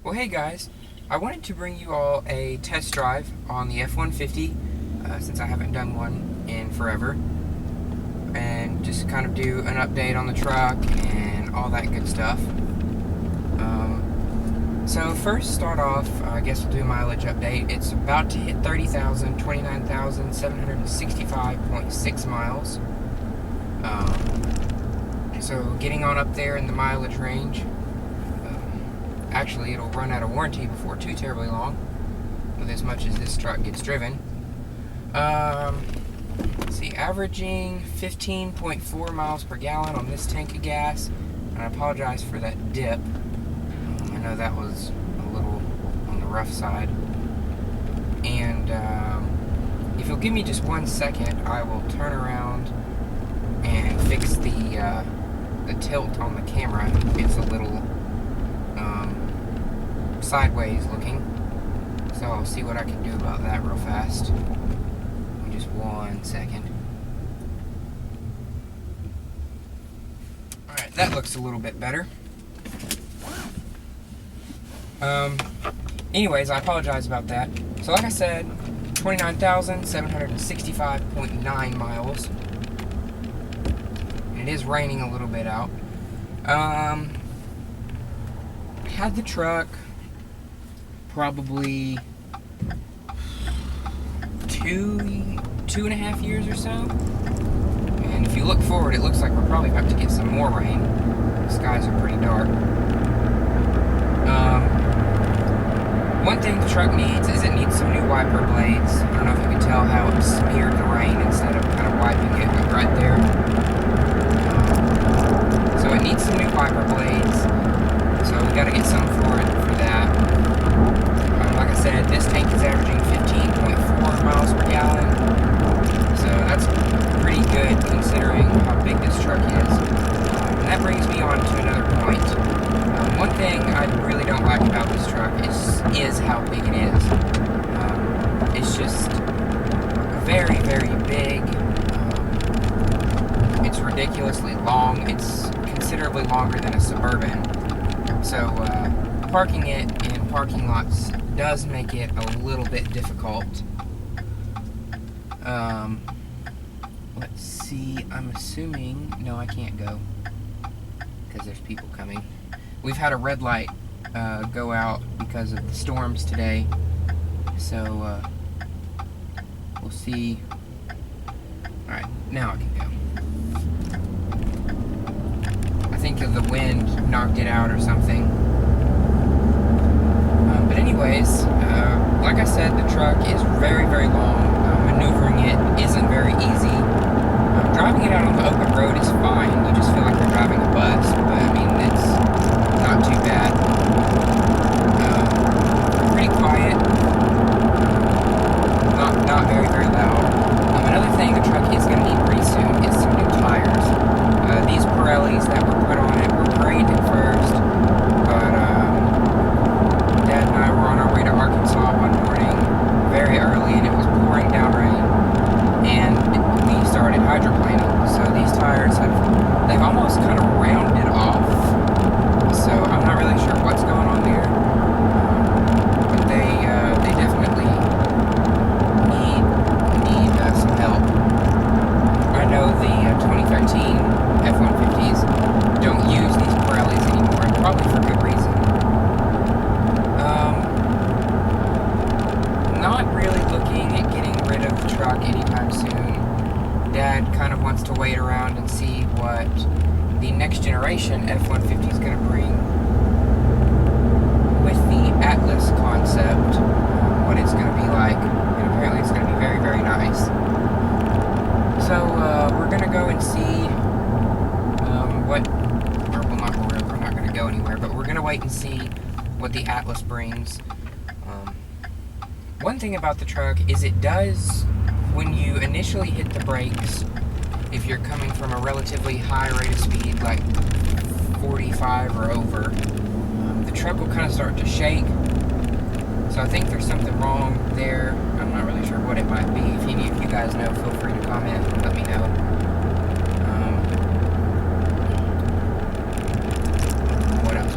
Well, hey guys, I wanted to bring you all a test drive on the F-150 since I haven't done one in forever, and just kind of do an update on the truck and all that good stuff. So first start off, I guess we'll do a mileage update. It's about to hit 30,000, 29,765.6 miles. So getting on up there in the mileage range. Actually, it'll run out of warranty before too terribly long, with as much as this truck gets driven. Let's see, averaging 15.4 miles per gallon on this tank of gas, and I apologize for that dip. I know that was a little on the rough side. And if you'll give me just 1 second, I will turn around and fix the tilt on the camera. It's a little sideways looking, so I'll see what I can do about that real fast. Just 1 second. Alright, that looks a little bit better. Anyways, I apologize about that. So like I said, 29,765.9 miles. It is raining a little bit out. Had the truck probably two and a half years or so. And if you look forward, it looks like we're probably about to get some more rain. The skies are pretty dark. One thing the truck needs is it needs some new wiper blades. I don't know if you can tell how it smeared the rain instead of kind of wiping it right there. So it needs some new wiper blades. So we got to get some for that. Like I said, this tank is averaging 15.4 miles per gallon. So that's pretty good considering how big this truck is. And that brings me on to another point. One thing I really don't like about this truck is how big it is. It's just very, very big. It's ridiculously long. It's considerably longer than a Suburban. So parking it in parking lots does make it a little bit difficult. Let's see, I'm assuming, no, I can't go because there's people coming. We've had a red light go out because of the storms today, so we'll see. Alright, now I can go. I think the wind knocked it out or something. But anyways, like I said, the truck is very, very long. Maneuvering it isn't very easy. Driving it out on the open road is fine. You just feel like you're driving a bus, but I mean, it's not too bad. Pretty quiet. Not very, very loud. Another thing the truck is going to need pretty soon is some new tires. These Pirellis that were put on it were great at first, but Dad and I were on our way to Arkansas one morning, very early, and it was pouring down rain, and we started hydroplaning. So these tires they've almost kind of rounded off, so I'm not really sure what's going on there, but they definitely need some help. I know the 2013 F-150s don't use these Pirellis anymore, and probably for good reason. Not really looking at getting rid of the truck anytime soon. Dad kind of wants to wait around and see what the next generation F-150 is going to bring with the Atlas concept, what it's going to be like, and apparently it's going to be very, very nice. So we're going to go and see we're not going to go anywhere, but we're going to wait and see what the Atlas brings. One thing about the truck is it does, when you initially hit the brakes, if you're coming from a relatively high rate of speed, like 45 or over, the truck will kind of start to shake. So I think there's something wrong there. I'm not really sure what it might be. If any of you guys know, feel free to comment and let me know. What else?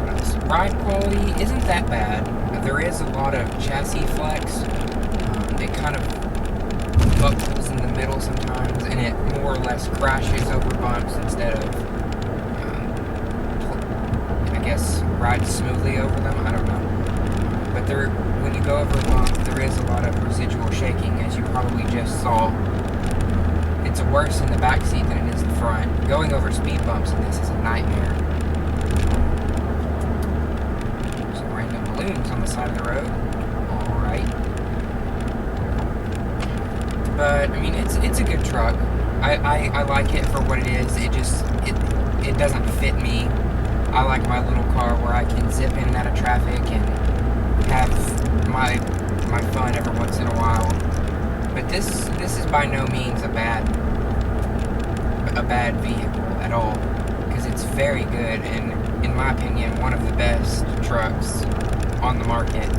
ride quality isn't that bad. There is a lot of chassis flex. It kind of buckles in the middle sometimes, and it more or less crashes over bumps instead of, I guess, rides smoothly over them. I don't know. But when you go over a bump, there is a lot of residual shaking, as you probably just saw. It's worse in the back seat than it is the front. Going over speed bumps in this is a nightmare. Some random balloons on the side of the road. Alright. But, I mean, it's a good truck. I like it for what it is. It doesn't fit me. I like my little car where I can zip in and out of traffic and have my fun every once in a while. But this is by no means a bad vehicle at all, because it's very good and, in my opinion, one of the best trucks on the market.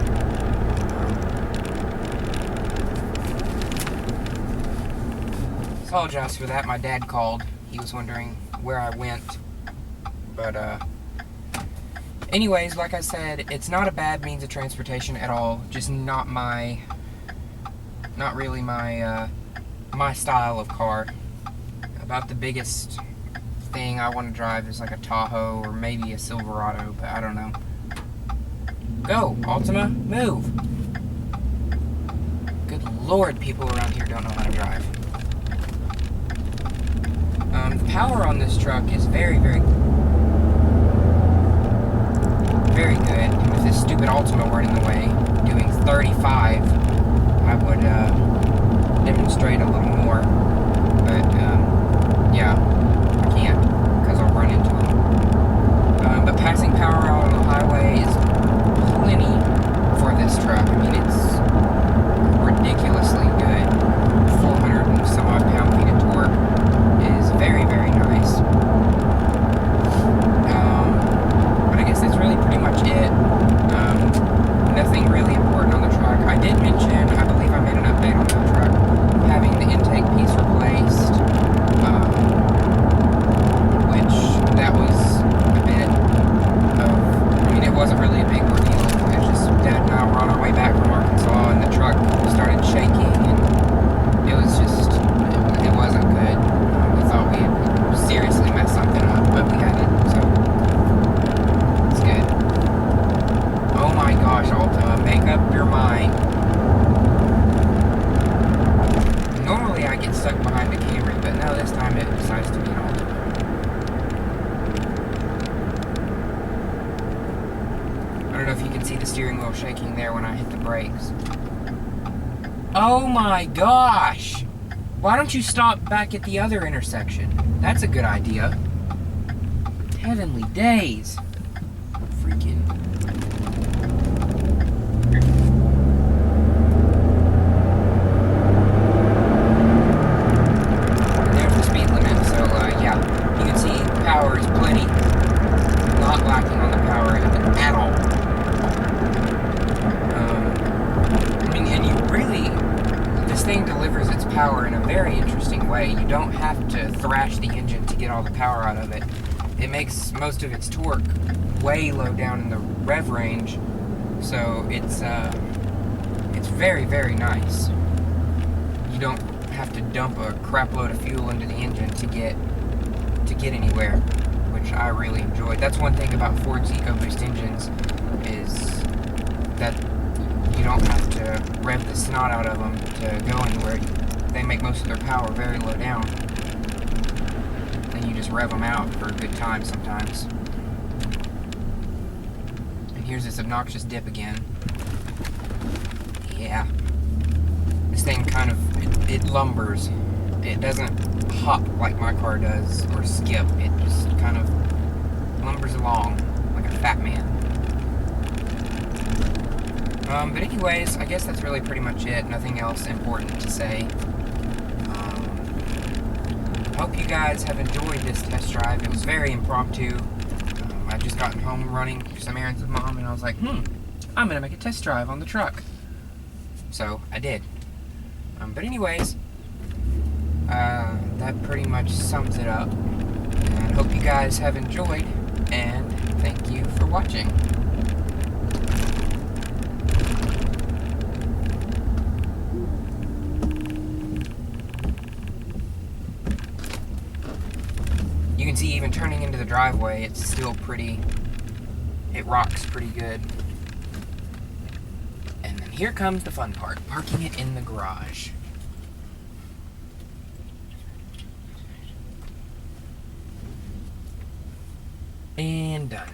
Apologize for that. My dad called. He was wondering where I went. But anyways, like I said, it's not a bad means of transportation at all. Just not really my style of car. About the biggest thing I want to drive is like a Tahoe or maybe a Silverado, but I don't know. Go, Altima, move. Good Lord, people around here don't know how to drive. The power on this truck is very, very, very good. And with this stupid Altima word in the way, doing 35, I would demonstrate a little more. But, yeah, I can't, because I'll run into them. But passing power out on the highway is plenty for this truck. I mean, it's ridiculously good. 400 and some odd pound-feet of torque is very, very nice. But I guess that's really pretty much it. Nothing really important on the truck. I did mention, I believe I made an update on the truck, having the intake piece replaced, which that was a bit of, I mean, it wasn't really a big ordeal. It was just Dad and I were on our way back from Arkansas, and the truck started shaking, and it was just, it wasn't good. We thought we had seriously messed something up, but we hadn't, so it's good. Oh my gosh, Altima, make up your mind. Normally I get stuck behind the Camry, but no, this time it decides to be an Altima. I don't know if you can see the steering wheel shaking there when I hit the brakes. Oh my gosh! Why don't you stop back at the other intersection? That's a good idea. Heavenly days. Freaking. There's the speed limit, so yeah. You can see power is plenty. Not lacking on the power at all. I mean, and you really, this thing delivers its power in a very interesting way. You don't have to thrash the engine to get all the power out of it. It makes most of its torque way low down in the rev range, so it's very, very nice. You don't have to dump a crap load of fuel into the engine to get anywhere, which I really enjoyed. That's one thing about Ford's EcoBoost engines, is that you don't have to rev the snot out of them to go anywhere. They make most of their power very low down. Then you just rev them out for a good time sometimes. And here's this obnoxious dip again. Yeah. This thing kind of, it lumbers. It doesn't hop like my car does, or skip. It just kind of lumbers along like a fat man. But anyways, I guess that's really pretty much it. Nothing else important to say. Hope you guys have enjoyed this test drive. It was very impromptu. I just gotten home running some errands with Mom, and I was like, I'm gonna make a test drive on the truck. So, I did. But anyways, that pretty much sums it up. And I hope you guys have enjoyed, and thank you for watching. You can see even turning into the driveway, it's still pretty, it rocks pretty good. And then here comes the fun part, parking it in the garage. And done.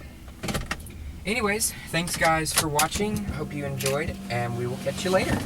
Anyways, thanks guys for watching. Hope you enjoyed, and we will catch you later.